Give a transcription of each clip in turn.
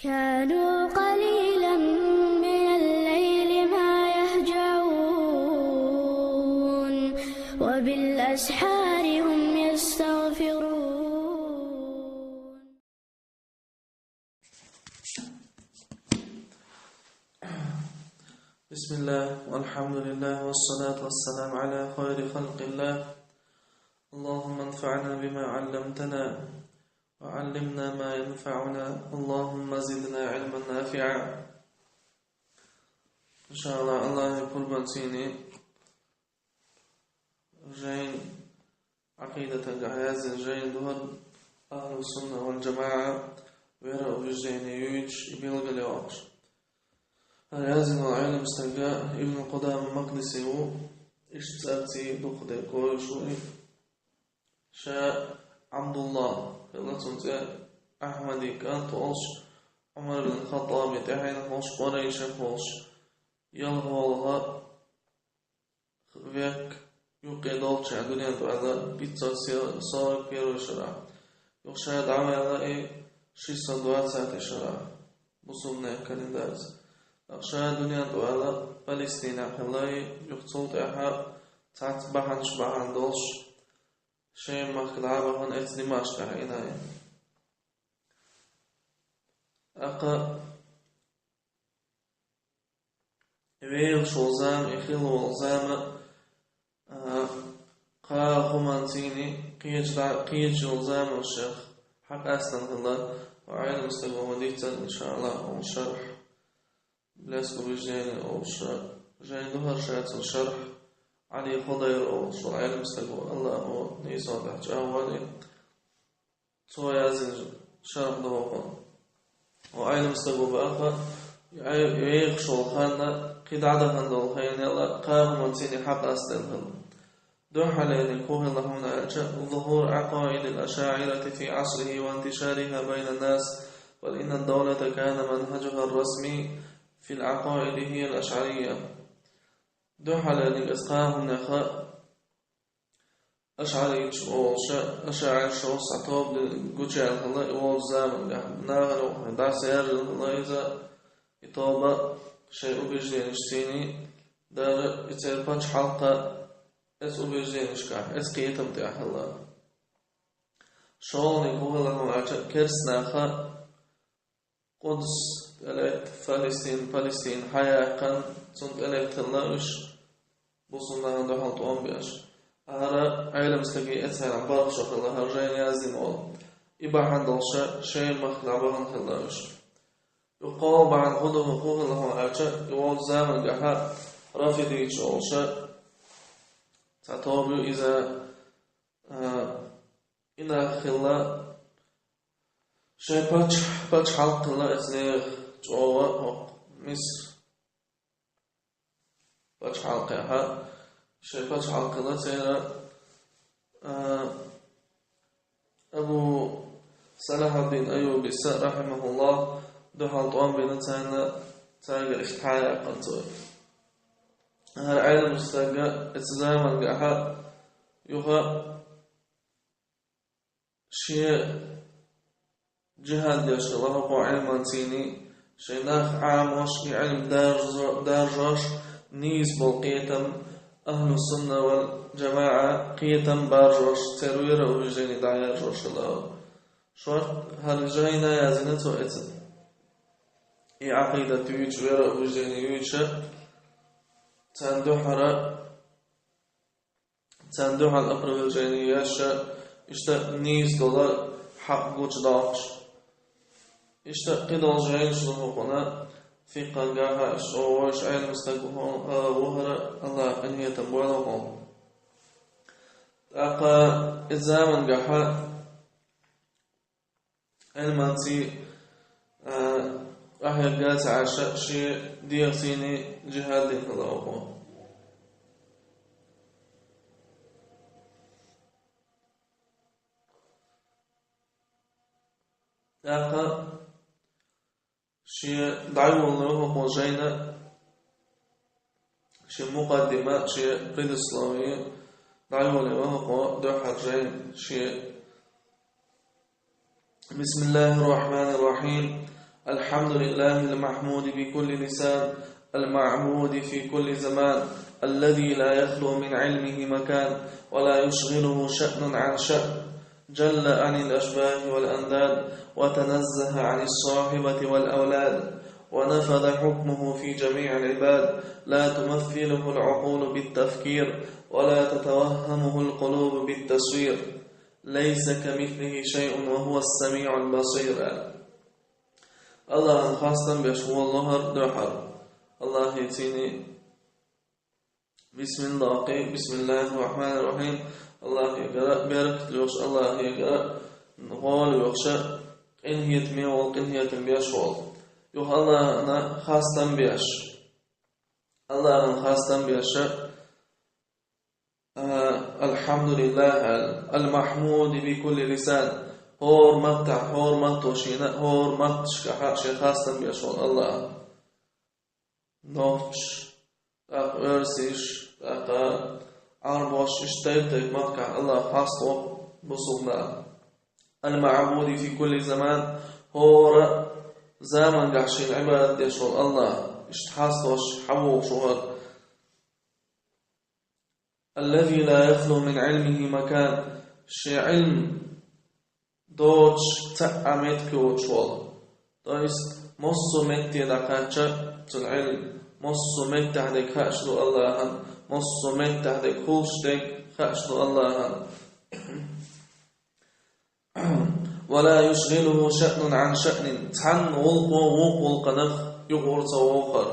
كانوا قليلا من الليل ما يهجعون وبالأسحار هم يستغفرون. بسم الله والحمد لله والصلاة والسلام على خير خلق الله. اللهم انفعنا بما علمتنا وعلمنا ما ينفعنا. اللهم زدنا علما نافعا. إن شاء الله الله يقول بنسيني جين عقيدة جهاز جين دهر أهل السنة والجماعة ويرأوا بجين يوج يبيلغ اليوش هذا العلم استلقى ابن قدام المقدسي اشتسابتي دخل كوشوي شاء عبد الله لتنت أحمدي كان توش عمر بن الخطاب يتحين خوش قريش خوش يلغوالها ويك يوقي دولش عدوني أنتو على بيتزا صارك بيرو شرع يخشى دعوة على شيسا دوات ساعة شرع بصوبنا كالندارز أخشى دنيا أنتو على فلسطين أخلاي يقصوت أحا تحت بحنش بحن دولش شيء ما خلعه هون دمشق كهيناي أقا ويل شوزام يخيل والزام قا خمانتيني قيج والزام الشيخ حق أسلم الله وعين مستقبل مديتا إن شاء الله وشرح بلاسكو بجاني أو جاني دهر شاعت الشرح علي خضير أو شو العلم استقبل الله هو نيسان بحجاواني تو يازن شرح دهوقا وعلم استقبل بأخا يعيق شو الخانة قد عدهن دول خيان يلا قام منسيني حق أستلهم دوح عليني كوه الله هنا ظهور عقائد الأشاعرة في عصره وانتشارها بين الناس ولأن الدولة كان منهجها الرسمي في العقائد هي الأشعرية دوح عليني إسقاهم نخاء أشعري أشاعر شو سعطوب للقجع الله إوال زامن ناغلو دا سيار الله إذا إطابة شيء أبجدين اشتيني دار إترباش حلقة اس أبجدين اشكاح اس قيتم تيح الله شغل نقول لهم عجب كرس ناخا قدس أليت فلسطين حياة كان سنت أليت الله إش بصنا عنده حلط أنبياش أهلا عيلة مستقي أتسهل عن بارك شكر الله هرجين يازدين أول إبا حندل شيء مخلع بغن خلاش يقال بعد غضب حقوق الله عجب يوال زامن قحا رافدي شعوشا تعتبر إذا إنا خلا شيء باتش حلق الله إثنين جوا مصر باتش حلقها شيء باتش حلق الله تيرا أبو صلاح الدين أيوبي رحمه الله دخل طوام بين تاجر إفتحايا قنطوي هذا علم مستقى اتزامن قحا يوها شيء جهاد يش الله هو علم تيني شيء ناخ عام وشي علم دارجاش نيز بالقيتم أهل السنة والجماعة قيتم بارجاش تروير وبجيني دعيا جوش الله شورت هل جاينا يازنته اتن إي عقيدة يوج ويرا وبجيني يوج تندوح الأقرب الجينياش إشتا نيز دولار حق قوش داقش إشتا قدال جاين شلوهونا في قنقاها إشعوش عين مستقبهون وهر الله أنهي تنبوالهم أقا إزامن قحا علمانتي أحيا قاس عشاء شيء ديغسيني جهاد دين الله أقا شيء دعوة الله وجينا شيء مقدمة شيء قيد إسلامية دعوة الله دو حرجين شيء بسم الله الرحمن الرحيم الحمد لله المحمود بكل لسان المعبود في كل زمان الذي لا يخلو من علمه مكان ولا يشغله شأن عن شأن جل عن الأشباه والأنداد وتنزه عن الصاحبة والأولاد ونفذ حكمه في جميع العباد لا تمثله العقول بالتفكير ولا تتوهمه القلوب بالتصوير ليس كمثله شيء وهو السميع البصير. Allah'ın hastan beş Allah'ar döhar. Allah yetini Bismillahirrahmanirrahim. Allah yegara bereketli yoş. Allah yegara gol yoksa inhiyet mi ol inhiyetin beş ol. Yok Allah'ın hastan beş. Allah'ın hastan beşi Elhamdülillah el-mahmudi bi kulli lisan. Hormat toşina, hormat şkaha şehastan bir şol Allah. Noç, tak örsiş, tak arboş işteytek matka Allah hasta busugna. El-ma'budi fi kulli zaman hor zaman gahşil ibad de şol Allah. İşte hastoş havu şuhar. Allazi la yakhlu min ilmihi makan. Ilm doć ta'amet kyochwal. To jest mosso metti da kacha tul ilm, mosso metti da kashdu Allahan, mosso metti da kulstek kashdu Allahan. ولا يشغله شأن عن شأن تحن وقول قنخ يقرص ووخر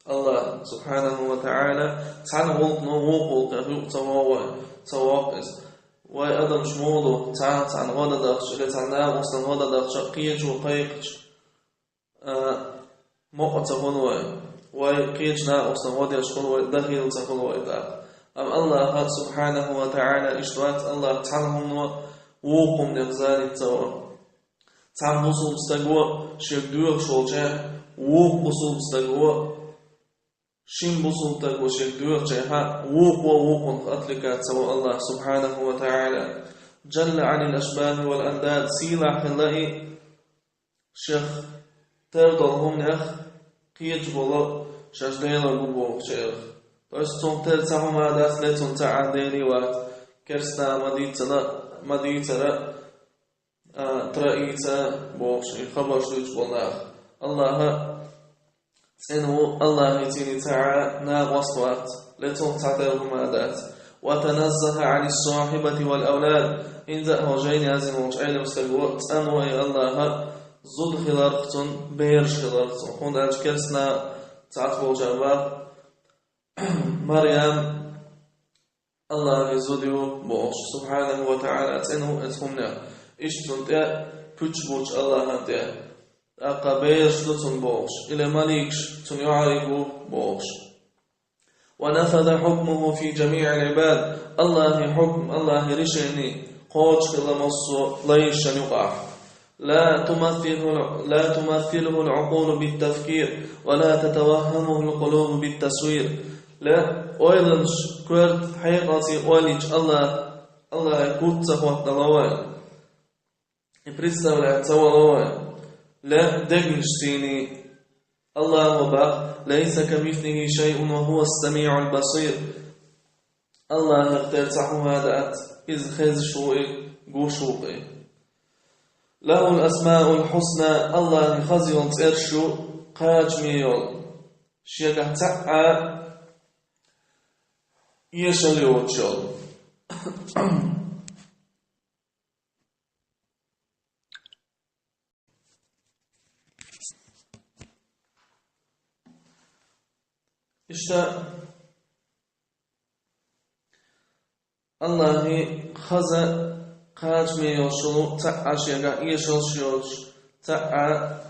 الله سبحانه وتعالى تحن وقول قنخ يقرص ووخر وأيضا شموله تعال عن غدا دخش اللي تعلناه وصل غدا دخش قيج وقيقش مقت خلوة وقيجنا وصل غدا خلوة دخيل خلوة أم الله سبحانه وتعالى إشتوات الله تعلهم وقوم نغزال التوى تعال وصل بستقوى شكدوه شولجاه وق وصل بستقوى شين بوصل تقوى شكدوه جاها وق أطلق سوى الله سبحانه وتعالى جل عن الأشباه والأنداد سيلا خلائي شيخ تردهم نخ قيج بولو شجدين البوغ شيخ تستون تلتهم عادات لتون تعاديني وات كرسنا مديتنا ترأيتا بوغ شيخ خبر شويش بولناخ الله إنه الله يتيني تعالى ناغوصوات لتون تعديرهم عادات وتنزه عن الصاحبة والأولاد إن ذا جين يازن وجعل مستقوات أنه الله زود خلارقتون بيرش خلارقتون هون أجكرسنا تعطبو جواب مريم الله يزوديو بوش سبحانه وتعالى إنه أتهمنا إشتون تا كتشبوش الله تا أقابيش لتون بوش إلى مليكش تن يعرفو بوش ونفذ حكمه في جميع العباد الله حكم الله رشيني قوش لمصو ليش يقع لا تمثله العقول بالتفكير ولا تتوهمه القلوب بالتصوير لا أيضاً كرت حقيقتي أوليج الله يكون وقت الله представляет الله لا دقنشتيني الله وبا ليس كمثله شيء وهو السميع البصير الله يختار هذا إذ خز شوئي قوشوقي له الأسماء الحسنى الله خزيون ترشو قاج ميول شيئا تعا يشليوتشل İşte Allah'ı haza kaçmıyor şunu ta'a şeyga yaşıyor ta'a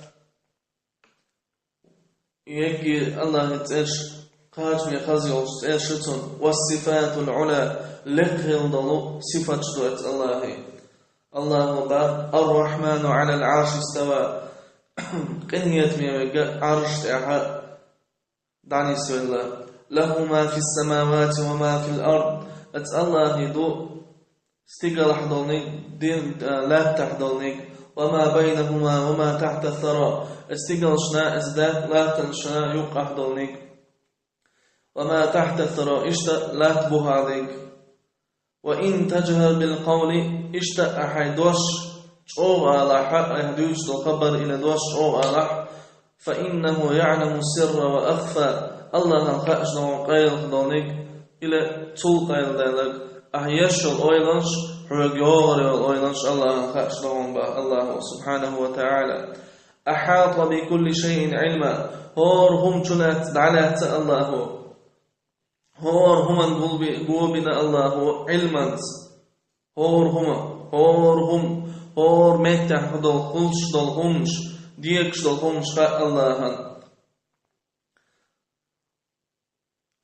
yeki Allah'ı teş kaçmıyor hazıyor teşutun vasifatul ula lekhil dolu sıfatçıdır Allah'ı da Ar-Rahmanu alel arş istava qiniyet miyege arş te'a دعني سؤال له ما في السماوات وما في الأرض الله يدو استيقظ حضرني دين لا تحضرني وما بينهما وما تحت الثرى استيقلشنا ازداد لا تنشنا يقع دولنك وما تحت الثرى اشتا لا تبهادك وإن تجهر بالقول اشتا أحيدوش شعوب على حق يهدوش الخبر إلى دوش شعوب على فإنه يعلم السر وأخفى الله خأجنا وقيل دونك إلى طول قيل دالك أحيش الأويلنش حرقيور الأويلنش الله خأجنا الله سبحانه وتعالى أحاط بكل شيء علما هور هم جنات دعلات الله هور هم قوبنا الله علما هور متح دول خلش دول همش ديكش دول همش الله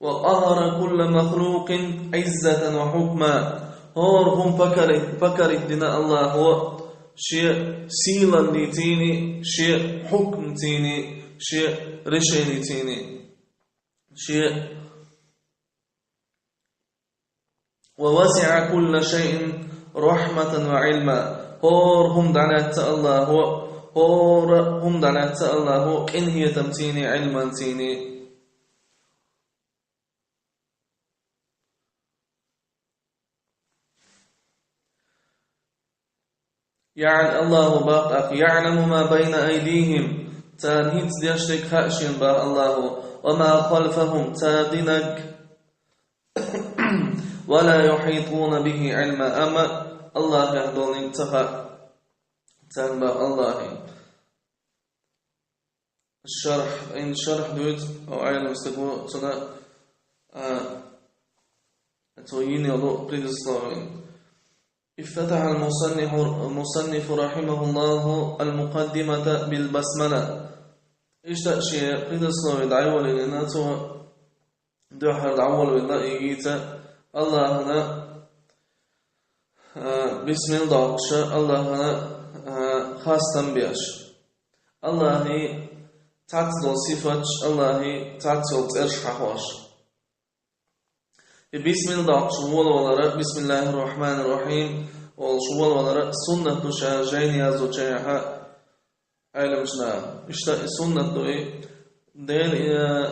وقهر كل مخلوق عزة وحكما هور هم فكرت دنا الله هو شيء سيلا لتيني شيء حكم تيني شيء رشين تيني شيء ووسع كل شيء رحمة وعلما هور هم دعنا الله هور هم دعنا الله إن هي تمتيني علما تيني يعني الله باق يعلم ما بين أيديهم تانهيت ديشتك خاشين با الله وما خلفهم تادنك ولا يحيطون به علما أما الله يهدون انتهى تنبا الله الشرح دوت أو عيال مستقبل تنا تويين يضوء قيد الصلاوين افتتح المصنف رحمه الله المقدمة بالبسملة اشتاق شيء قيد الصلاوين دعوة لناتو دوحر دعوة لنائيتا الله هنا بسم الله الله هنا خاص تنبيش الله تعتدل صفات الله تعتدل ترش حواش بسم الله شوال ولا بسم الله الرحمن الرحيم والشوال ولا سنة شاجين يازو شيحة علم شنا اشتا سنة ديل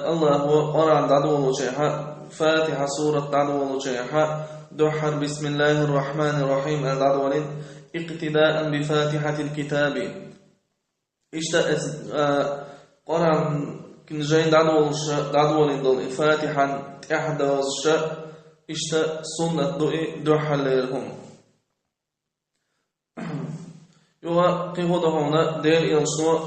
الله هو قرآن دعوه شيحة فاتحة سورة دعوه شيحة دحر بسم الله الرحمن الرحيم الدعوه اقتداء بفاتحة الكتاب اشتا قرآن كنجين دعوه فاتحة احدى وزشاء اشتا سنة دحر لهم يوها قيهوده هنا دير يلشنو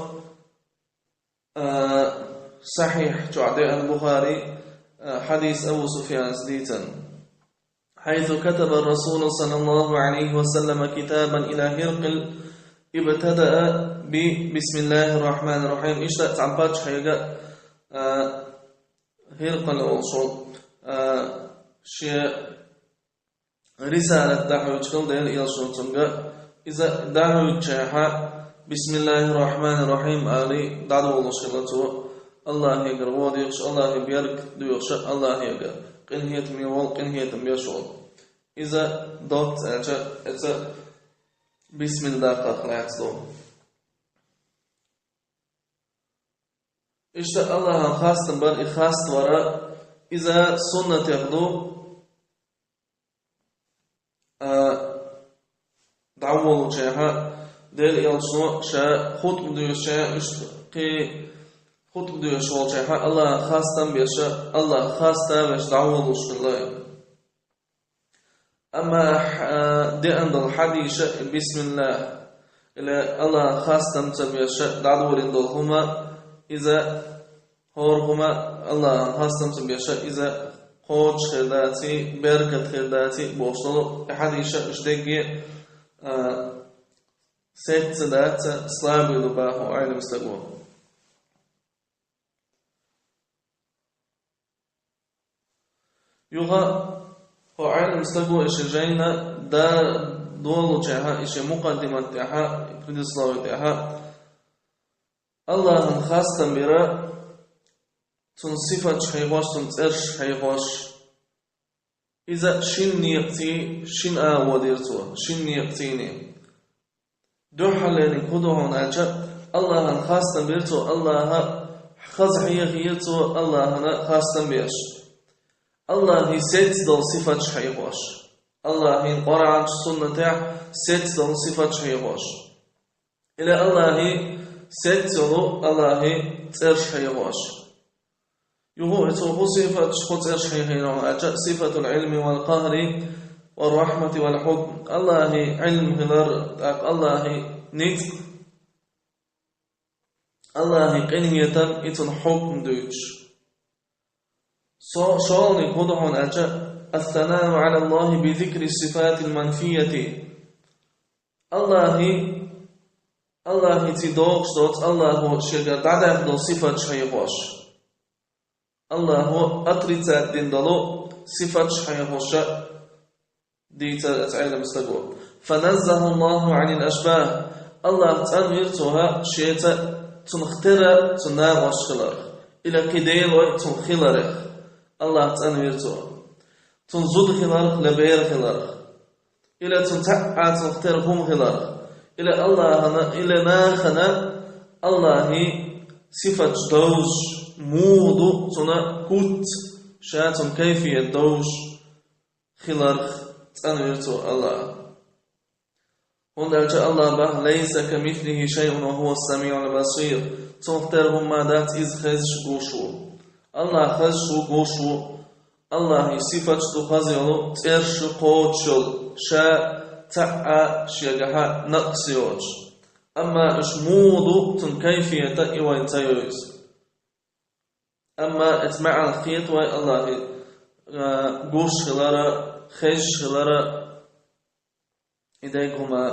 صحيح جعدي البخاري حديث أبو سفيان سديتا حيث كتب الرسول صلى الله عليه وسلم كتابا إلى هرقل ابتدأ بسم الله الرحمن الرحيم اشتأت عن باتش حيقا هرقل أوصل شيء رسالة دعوة كل ديل يلشن تنقى إذا دعوة شيحة بسم الله الرحمن الرحيم آلي دعوة الله شغلته الله يقر وديخش الله بيرك ديخش الله يقر قنهية ميوال قنهية ميشول إذا دوت أجا بسم الله قطلعت دوم إشتا الله خاصة بل إخاصة وراء إذا سنة يخدو دعوة شيحة ديل يلشنو شا خطب ديو شا اشتقي خطب ديو شوال شيحة الله خاصة بيشا الله خاصة بيش دعوة الله أما دي عند الحديث بسم الله إلى الله خاصة بيشا دعوة لهما إذا هورهما الله خاصة بيشا إذا قوش خيرداتي بركة خيرداتي بوصلو حديث اشتقي ست ذات سلابي لباه وعلم استقوى يوها هو علم استقوى إشي جينا دا دولو جاها إشي مقدمة جاها إبريد الصلاة جاها الله خاص تنبيرا تنصفت حيغوش تنصرش حيغوش إذا شن يقتي شن وديرتو شن يقتيني دوحلين كدوهن أجا الله خاصة بيرتو الله خزحية غيرتو الله خاصة بيش الله سيت دل صفات شحيغوش الله قرآن سنة سيت دل صفات شحيغوش إلى الله سيت دل الله تير شحيغوش يهو اتوه صفات خطر شحيغين أجا صفة العلم والقهر والرحمة والحكم الله علم هلر الله نطق الله قنية إتن حكم دوش شالني قدهن أجا الثناء على الله بذكر الصفات المنفية الله تدوغش دوت الله شجر دعدك دو صفات شحيغوش الله أطريتات دين دلو صفات شحيغوش ديتا تعالى مستقبل فنزه الله عن الأشباه الله تنويرتها شيئا تنختر تناغش خلق إلى كدير تنخلق الله تنويرتها تنزد خلق لبير خلق إلى تنتعى تنختر هم خلق إلى الله إلى ناخنا الله صفة دوش موضو تنكوت شاتم كيفية دوش خلق تنويرتو الله هندرج الله به ليس كمثله شيء وهو السميع البصير تختارهم مادات إذ خزش قوشو الله خزشو قوشو الله صفة تخزيلو ترش قوتشل شا تعا شيغها نقصيوش أما اشمودو تنكيفية إيوين تيوز أما اتمع الخيط وي الله قوش خلارا خش خلارا إيديكما